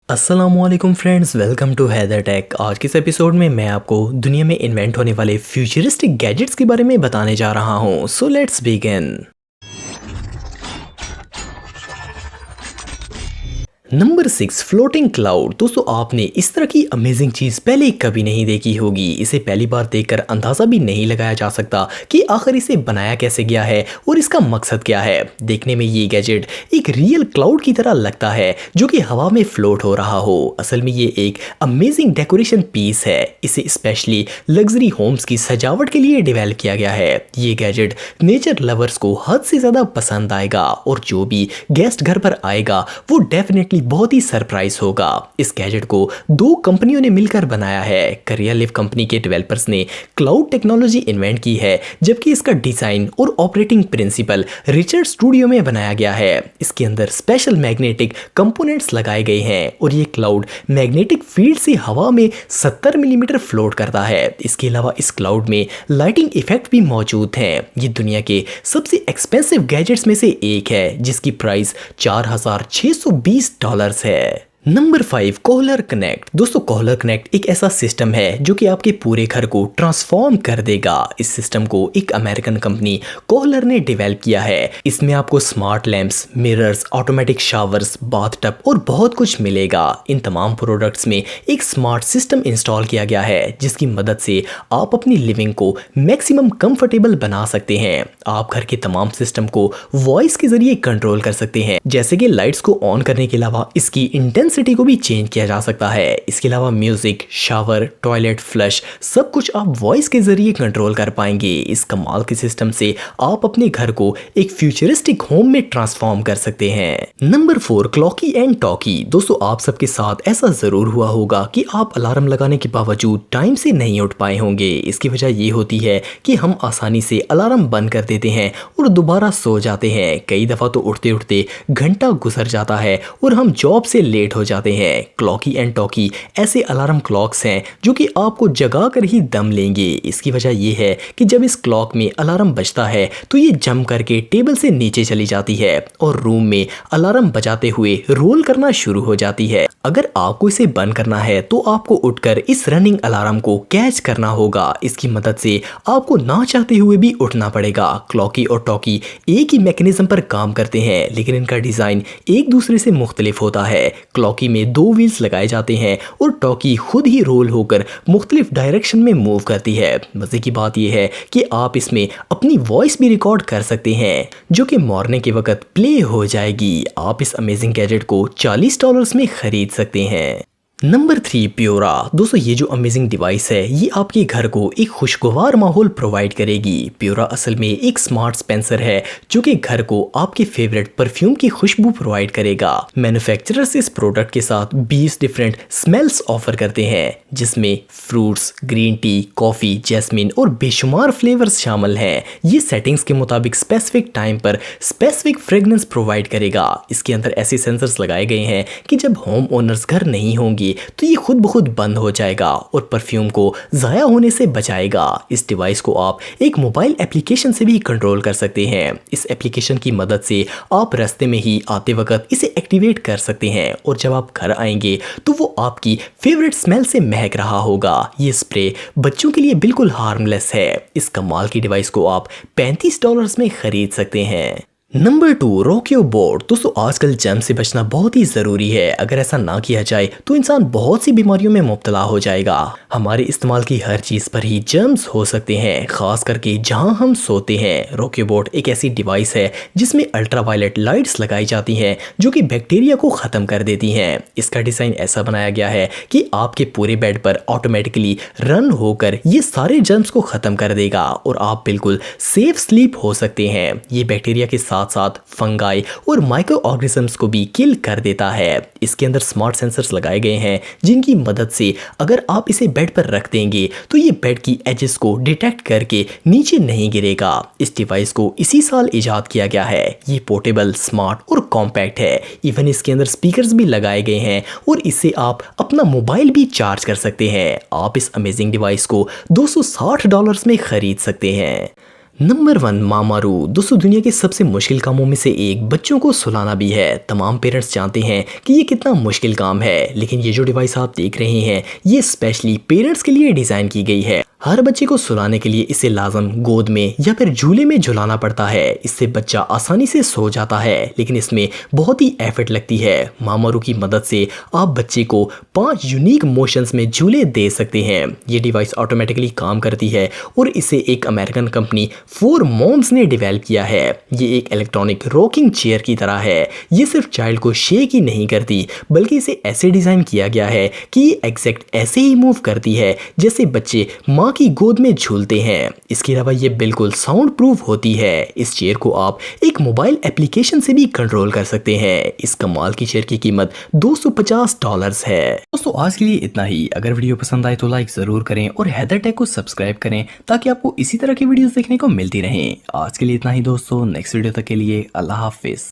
अस्सलामुअलैकुम friends, welcome to Haider Tech. आज के इस एपिसोड में मैं आपको दुनिया में इन्वेंट होने वाले फ्यूचरिस्टिक गैजेट्स के बारे में बताने जा रहा हूं। So let's begin. Number 6, floating cloud. दोस्तों, आपने इस तरह की अमेजिंग चीज़ पहले कभी नहीं देखी होगी। इसे पहली बार देखकर अंदाज़ा भी नहीं लगाया जा सकता कि आखिर इसे बनाया कैसे गया है और इसका मकसद क्या है। देखने में ये गैजेट एक रियल क्लाउड की तरह लगता है जो कि हवा में फ्लोट हो रहा हो। असल में ये एक अमेजिंग डेकोरेशन पीस है। इसे स्पेशली लग्जरी होम्स की सजावट के लिए डेवलप किया गया है। ये गैजेट नेचर लवर्स को हद से ज़्यादा पसंद आएगा और जो भी गेस्ट घर पर आएगा वो डेफिनेटली बहुत ही सरप्राइज होगा। इस गैजेट को दो कंपनियों ने मिलकर बनाया है। करियर लिव कंपनी के डेवलपर्स ने क्लाउड टेक्नोलॉजी इन्वेंट की है, जबकि इसका डिजाइन और ऑपरेटिंग प्रिंसिपल रिचर्ड स्टूडियो में बनाया गया है। इसके अंदर स्पेशल मैग्नेटिक कंपोनेंट्स लगाए गए हैं और ये क्लाउड मैग्नेटिक फील्ड से हवा में 70 मिलीमीटर फ्लोट करता है। इसके अलावा इस क्लाउड में लाइटिंग इफेक्ट भी मौजूद हैं। ये दुनिया के सबसे एक्सपेंसिव गैजेट्स में से एक है, जिसकी प्राइस $4,620 है। Number 5, Kohler connect. दोस्तों, कोहलर कनेक्ट एक ऐसा सिस्टम है जो कि आपके पूरे घर को ट्रांसफॉर्म कर देगा। इस सिस्टम को एक अमेरिकन कंपनी कोहलर ने डेवलप किया है। इसमें आपको smart lamps, mirrors, automatic showers, bathtub और बहुत कुछ मिलेगा। इन तमाम प्रोडक्ट्स में एक स्मार्ट सिस्टम इंस्टॉल किया गया है, जिसकी मदद से आप अपनी लिविंग को मैक्सिमम कंफर्टेबल बना सकते हैं। आप घर के तमाम सिस्टम को वॉइस के जरिए कंट्रोल कर सकते हैं, जैसे कि लाइट्स को ऑन करने के अलावा इसकी इंटेंसिटी को भी चेंज किया जा सकता है। इसके अलावा म्यूजिक, शावर, टॉयलेट फ्लश सब कुछ आप वॉइस के जरिए कंट्रोल कर पाएंगे। इस कमाल के सिस्टम से आप अपने घर को एक फ्यूचरिस्टिक होम में ट्रांसफॉर्म कर सकते हैं। Number 4, clocky and talkie. दोस्तों, आप सबके साथ ऐसा जरूर हुआ होगा कि आप अलार्म लगाने के बावजूद टाइम से नहीं उठ पाए होंगे। इसकी वजह ये होती है कि हम आसानी से अलार्म बंद कर देते हैं और दोबारा सो जाते हैं। कई दफा तो उठते उठते घंटा गुजर जाता है और हम जॉब से लेट हो जाते हैं। क्लॉकी एंड टॉकी ऐसे अलार्म क्लॉक्स हैं जो कि आपको जगा कर ही दम लेंगे। इसकी वजह यह है कि जब इस क्लॉक में अलार्म बजता है तो ये जंप करके टेबल से नीचे चली जाती है और रूम में अलार्म बजाते हुए रोल करना शुरू हो जाती है। अगर आपको इसे बंद करना है तो आपको उठकर इस रनिंग अलार्म को कैच करना होगा। इसकी मदद से आपको ना चाहते हुए भी उठना पड़ेगा। क्लॉकी और टॉकी एक ही मैकेनिज्म पर काम करते हैं, लेकिन इनका डिजाइन एक दूसरे से मुख्तलिफ होता है। क्लॉकी में 2 व्हील्स लगाए जाते हैं और टॉकी खुद ही रोल होकर मुख्तलिफ डायरेक्शन में मूव करती है। मजे की बात यह है कि आप इसमें अपनी वॉइस भी रिकॉर्ड कर सकते हैं, जो कि मॉर्निंग के वक्त प्ले हो जाएगी। आप इस अमेजिंग गैजेट को $40 में खरीद सकते हैं। नंबर 3, प्योरा। दोस्तों, ये जो अमेजिंग डिवाइस है ये आपके घर को एक खुशगवार माहौल प्रोवाइड करेगी। प्योरा असल में एक स्मार्ट स्पेंसर है जो कि घर को आपके फेवरेट परफ्यूम की खुशबू प्रोवाइड करेगा। मैन्युफैक्चरर्स इस प्रोडक्ट के साथ 20 डिफरेंट स्मेल्स ऑफर करते हैं, जिसमें fruits, green tea, coffee, jasmine और बेशुमार फ्लेवर्स शामिल हैं। ये सेटिंग्स के मुताबिक स्पेसिफिक टाइम पर स्पेसिफिक फ्रेग्रेंस प्रोवाइड करेगा। इसके अंदर ऐसे सेंसर्स लगाए गए हैं कि जब होम ओनर्स घर नहीं होंगे तो ये खुद ब खुद बंद हो जाएगा और परफ्यूम को जाया होने से बचाएगा। इस डिवाइस को आप एक मोबाइल एप्लीकेशन से भी कंट्रोल कर सकते हैं। इस एप्लीकेशन की मदद से आप रास्ते में ही आते वक्त इसे एक्टिवेट कर सकते हैं और जब आप घर आएंगे तो वो आपकी फेवरेट स्मेल से महक रहा होगा। ये स्प्रे बच्चों के लिए बिल्कुल हार्मलेस है। इस कमाल की डिवाइस को आप $35 में खरीद सकते हैं। नंबर 2, रोकियो बोर्ड। दोस्तों, आजकल जर्म से बचना बहुत ही ज़रूरी है। अगर ऐसा ना किया जाए तो इंसान बहुत सी बीमारियों में मुब्तला हो जाएगा। हमारे इस्तेमाल की हर चीज़ पर ही जर्म्स हो सकते हैं, खास करके जहां हम सोते हैं। रोकियो बोर्ड एक ऐसी डिवाइस है जिसमें अल्ट्रावायलेट लाइट्स लगाई जाती हैं जो कि बैक्टीरिया को ख़त्म कर देती हैं। इसका डिज़ाइन ऐसा बनाया गया है कि आपके पूरे बेड पर ऑटोमेटिकली रन होकर ये सारे जर्म्स को ख़त्म कर देगा और आप बिल्कुल सेफ स्लीप हो सकते हैं। ये बैक्टीरिया के साथ साथ फंगाई और माइक्रो ऑर्गेनिजम्स को भी किल कर देता है। इसके अंदर स्मार्ट सेंसर्स लगाए गए हैं जिनकी मदद से अगर आप इसे बेड पर रख देंगे तो ये बेड की एजेस को डिटेक्ट करके नीचे नहीं गिरेगा। इस डिवाइस को इसी साल इजाद किया गया है। ये पोर्टेबल, स्मार्ट और कॉम्पैक्ट है। इवन इसके अंदर स्पीकर्स भी लगाए गए हैं और इससे आप अपना मोबाइल भी चार्ज कर सकते हैं। आप इस अमेजिंग डिवाइस को $260 में खरीद सकते हैं। नंबर 1 मामारू। दोस्तों दुनिया के सबसे मुश्किल कामों में से एक बच्चों को सुलाना भी है। तमाम पेरेंट्स जानते हैं कि ये कितना मुश्किल काम है, लेकिन ये जो डिवाइस आप देख रहे हैं ये स्पेशली पेरेंट्स के लिए डिज़ाइन की गई है। हर बच्चे को सुलाने के लिए इसे लाजम गोद में या फिर झूले में झुलाना पड़ता है। इससे बच्चा आसानी से सो जाता है, लेकिन इसमें बहुत ही एफर्ट लगती है। मामारू की मदद से आप बच्चे को 5 यूनिक मोशंस में झूले दे सकते हैं। ये डिवाइस ऑटोमेटिकली काम करती है और इसे एक अमेरिकन कंपनी 4 मॉम्स ने डेवलप किया है। ये एक इलेक्ट्रॉनिक रॉकिंग चेयर की तरह है। ये सिर्फ चाइल्ड को शेक ही नहीं करती, बल्कि इसे ऐसे डिज़ाइन किया गया है कि ये एग्जैक्ट ऐसे ही मूव करती है जैसे बच्चे माँ की गोद में झूलते हैं। इसके अलावा ये बिल्कुल साउंड प्रूफ होती है। इस चेयर को आप एक मोबाइल एप्लीकेशन से भी कंट्रोल कर सकते हैं। इस कमाल की चेयर की कीमत $250 है। दोस्तों आज के लिए इतना ही। अगर वीडियो पसंद आए तो लाइक जरूर करें और हैदर टेक को सब्सक्राइब करें ताकि आपको इसी तरह की वीडियोस देखने को मिलती रहें। आज के लिए इतना ही दोस्तों, नेक्स्ट वीडियो तक के लिए अल्लाह हाफिज।